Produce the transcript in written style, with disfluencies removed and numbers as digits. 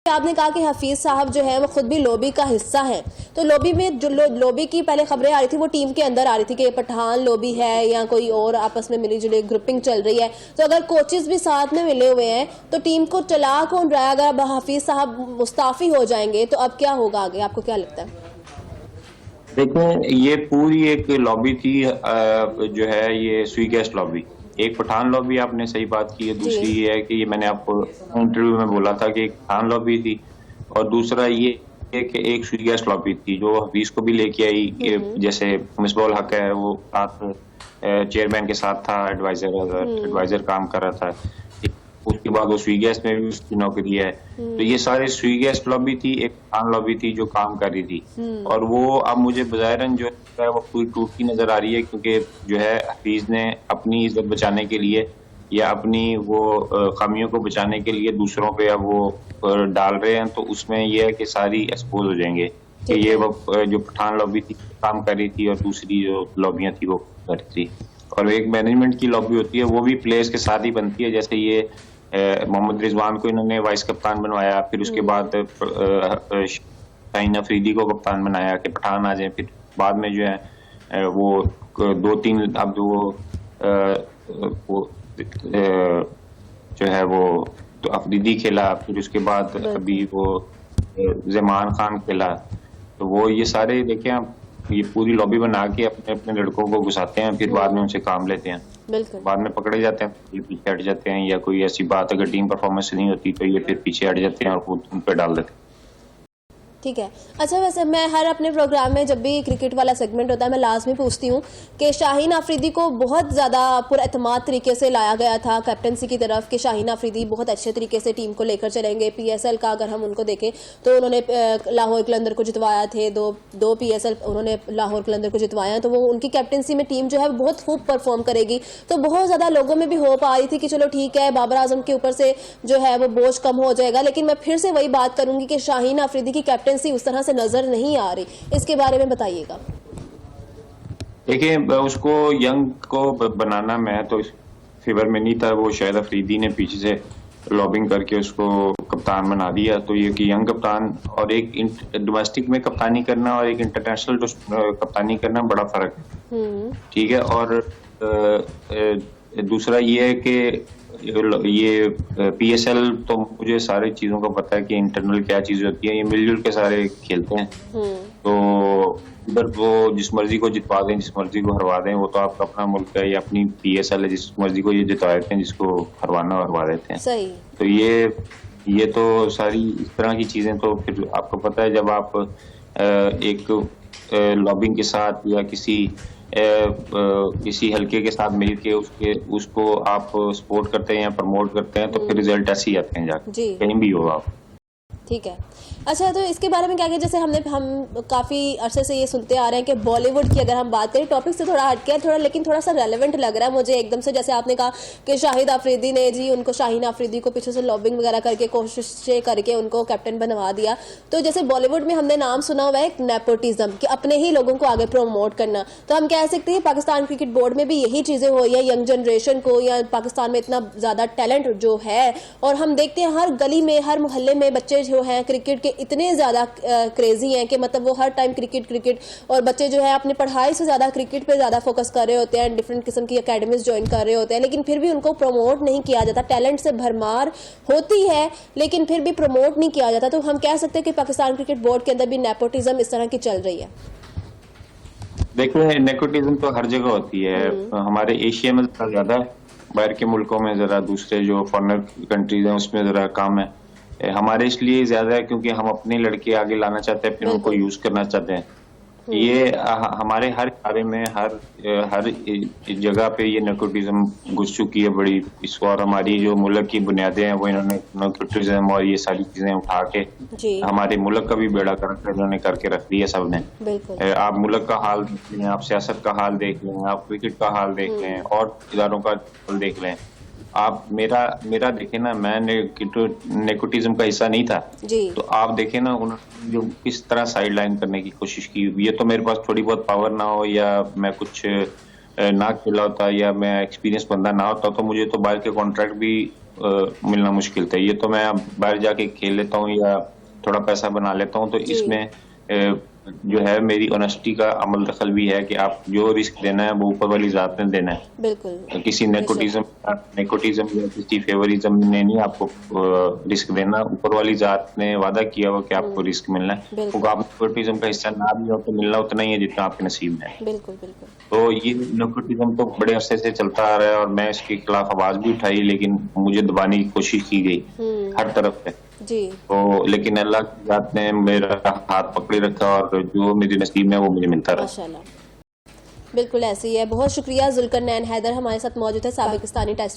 आपने कहा कि हफीज साहब जो है वो खुद भी लॉबी का हिस्सा है, तो लॉबी में जो लॉबी की पहले खबरें आ रही थी वो टीम के अंदर आ रही थी कि पठान लॉबी है या कोई और आपस में मिली जुली ग्रुपिंग चल रही है। तो अगर कोचेस भी साथ में मिले हुए हैं तो टीम को चला कौन रहा है? अगर अब हफीज साहब मुस्ताफी हो जाएंगे तो अब क्या होगा आगे, आपको क्या लगता है? देखिए, ये पूरी एक लॉबी थी, जो है ये सुई गेस्ट लॉबी। एक पठान लॉबी, आपने सही बात की है। दूसरी ये है कि ये मैंने आपको इंटरव्यू में बोला था कि एक पठान लॉबी थी, और दूसरा ये एक सुई गेस्ट लॉबी थी जो हफीज को भी लेके आई। जैसे मिसबाह हक है, वो साथ चेयरमैन के साथ था, एडवाइजर काम कर रहा था। उसके बाद वो स्वी गैस में भी उसकी नौकरी है। तो ये सारे स्वी गैस लॉबी थी, एक खान लॉबी थी जो काम कर रही थी। और वो अब मुझे बज़ाहिरन जो है वो पूरी टूटती नजर आ रही है, क्योंकि जो है हफीज ने अपनी इज्जत बचाने के लिए या अपनी वो खामियों को बचाने के लिए दूसरों पे अब वो डाल रहे हैं। तो उसमें ये है कि सारी एक्सपोज हो जाएंगे कि ये वो जो पठान लॉबी थी काम कर रही थी और दूसरी जो लॉबियां थी वो कर रही थी। और एक मैनेजमेंट की लॉबी होती है, वो भी प्लेयर्स के साथ ही बनती है। जैसे ये मोहम्मद रिजवान को इन्होंने वाइस कप्तान बनवाया, फिर उसके बाद शाहीन अफरीदी को कप्तान बनाया कि पठान आ जाए। फिर बाद में जो है वो दो तीन अब वो जो है वो तो अफरीदी खेला, फिर उसके बाद अभी वो ज़मान खान खेला। तो वो ये सारे देखें आप, ये पूरी लॉबी बना के अपने अपने लड़कों को घुसाते हैं, फिर बाद में उनसे काम लेते हैं। बाद में पकड़े जाते हैं, ये पीछे हट जाते हैं, या कोई ऐसी बात अगर टीम परफॉर्मेंस नहीं होती तो ये फिर पीछे हट जाते हैं और खुद उन पर डाल देते हैं। ठीक है। अच्छा, वैसे मैं हर अपने प्रोग्राम में जब भी क्रिकेट वाला सेगमेंट होता है मैं लास्ट में पूछती हूँ कि शाहीन अफरीदी को बहुत ज़्यादा पुरएतमाद तरीके से लाया गया था कैप्टनसी की तरफ कि शाहीन अफरीदी बहुत अच्छे तरीके से टीम को लेकर चलेंगे। पीएसएल का अगर हम उनको देखें तो उन्होंने लाहौर कलंदर को जितवाया थे, दो पीएसएल उन्होंने लाहौर कलंदर को जितवाया, तो वो उनकी कैप्टनसी में टीम जो है बहुत खूब परफॉर्म करेगी। तो बहुत ज़्यादा लोगों में भी होप आ रही थी कि चलो ठीक है, बाबर आजम के ऊपर से जो है वो बोझ कम हो जाएगा। लेकिन मैं फिर से वही बात करूंगी कि शाहीन अफरीदी की कैप्टनसी उस तरह से नजर नहीं आ रही, इसके बारे में बताइएगा। देखिए, उसको यंग को बनाना, मैं तो इस फेवर में नहीं था। वो शायद अफरीदी ने पीछे से लॉबिंग करके उसको कप्तान बना दिया। तो ये कि यंग कप्तान और एक डोमेस्टिक में कप्तानी करना और एक इंटरनेशनल कप्तानी करना बड़ा फर्क है। ठीक है। और दूसरा ये है कि ये पीएसएल तो मुझे सारी चीजों का पता है कि इंटरनल क्या चीज होती है। ये मिलजुल के सारे खेलते हैं। तो उधर वो जिस मर्जी को जितवा दें, जिस मर्जी को हरवा दें, वो तो आपका अपना मुल्क है, या अपनी पीएसएल है, जिस मर्जी को ये जितवा देते हैं, जिसको हरवाना हरवा देते हैं। सही। तो ये तो सारी इस तरह की चीजें, तो फिर आपको पता है जब आप एक लॉबिंग के साथ या किसी हल्के के साथ मिलके उसको आप सपोर्ट करते हैं या प्रमोट करते हैं, तो फिर रिजल्ट ऐसे ही आते हैं जाके, कहीं भी हो आप। ठीक है। अच्छा, तो इसके बारे में क्या है, जैसे हम काफ़ी अरसे से ये सुनते आ रहे हैं कि बॉलीवुड की अगर हम बात करें, टॉपिक से थोड़ा हटके है थोड़ा, लेकिन थोड़ा सा रेलेवेंट लग रहा है मुझे एकदम से। जैसे आपने कहा कि शाहिद अफरीदी ने जी उनको शाहीन अफरीदी को पीछे से लॉबिंग वगैरह करके कोशिशें करके उनको कैप्टन बनवा दिया। तो जैसे बॉलीवुड में हमने नाम सुना हुआ है नेपोटिज्म, कि अपने ही लोगों को आगे प्रमोट करना। तो हम कह सकते हैं पाकिस्तान क्रिकेट बोर्ड में भी यही चीज़ें हुई है, यंग जनरेशन को, या पाकिस्तान में इतना ज़्यादा टैलेंट जो है, और हम देखते हैं हर गली में हर मोहल्ले में बच्चे जो हैं क्रिकेट के इतने ज़्यादा क्रेजी हैं कि मतलब वो हर टाइम क्रिकेट, और बच्चे जो है अपनी पढ़ाई से ज़्यादा क्रिकेट पे ज़्यादा फोकस कर रहे होते हैं, डिफरेंट किस्म की अकेडमीज ज्वाइन कर रहे होते हैं, लेकिन फिर भी उनको प्रमोट नहीं किया जाता। टैलेंट से भरमार होती है लेकिन फिर भी प्रमोट नहीं किया जाता। तो हम कह सकते हैं कि पाकिस्तान क्रिकेट बोर्ड के अंदर भी नेपोटिज्म इस तरह की चल रही है। देखिए, नेपोटिज्म तो हर जगह होती है। हमारे एशिया में ज्यादा है, बाहर के मुल्कों में जरा, दूसरे जो फॉरेनर कंट्रीज हैं उसमें जरा कम है। हमारे इसलिए ज्यादा है क्योंकि हम अपने लड़के आगे लाना चाहते हैं, फिर उनको यूज करना चाहते हैं। ये हमारे हर कार्य में, हर जगह पे ये नेपोटिज्म घुस चुकी है बड़ी। इसको, और हमारी जो मुल्क की बुनियादें हैं वो इन्होंने नेपोटिज्म और ये सारी चीजें उठा के हमारे मुल्क का भी बेड़ा कर इन्होंने करके रख दिया सबने। आप मुल्क का हाल देख लें, आप सियासत का हाल देख लें, आप क्रिकेट का हाल देख लें, और इदारों का हाल देख लें। आप मेरा देखें ना, मैं नेपोटिज्म का हिस्सा नहीं था, तो आप देखें ना उन्होंने जो किस तरह साइड लाइन करने की कोशिश की। ये तो मेरे पास थोड़ी बहुत पावर ना हो, या मैं कुछ ना खेला होता, या मैं एक्सपीरियंस बंदा ना होता, तो मुझे तो बाहर के कॉन्ट्रैक्ट भी मिलना मुश्किल था। ये तो मैं अब बाहर जाके खेल लेता हूँ या थोड़ा पैसा बना लेता हूँ, तो जी। इसमें जो है मेरी ऑनेस्टी का अमल दखल भी है कि आप जो रिस्क देना है वो ऊपर वाली जात ने देना है। बिल्कुल। किसी नेपोटिज्म या किसी फेवरिज्म ने नहीं आपको रिस्क देना। ऊपर वाली जात ने वादा किया हुआ कि आपको रिस्क मिलना है, बिल्कुल। तो आप नेपोटिज्म का हिस्सा ना भी हो तो मिलना उतना ही है जितना आपके नसीब में है। बिल्कुल बिल्कुल। तो ये नेपोटिज्म तो बड़े अरसे से चलता आ रहा है और मैं इसके खिलाफ आवाज भी उठाई, लेकिन मुझे दबाने की कोशिश की गई हर तरफ से। जी। तो लेकिन अल्लाह की जात ने मेरा हाथ पकड़े रखा और जो मेरे नसीब में वो मुझे मिलता रहा। माशाल्लाह। बिल्कुल ऐसे ही है। बहुत शुक्रिया जुल्करनैन हैदर हमारे साथ मौजूद है, साबिकिस्तानी टेस्ट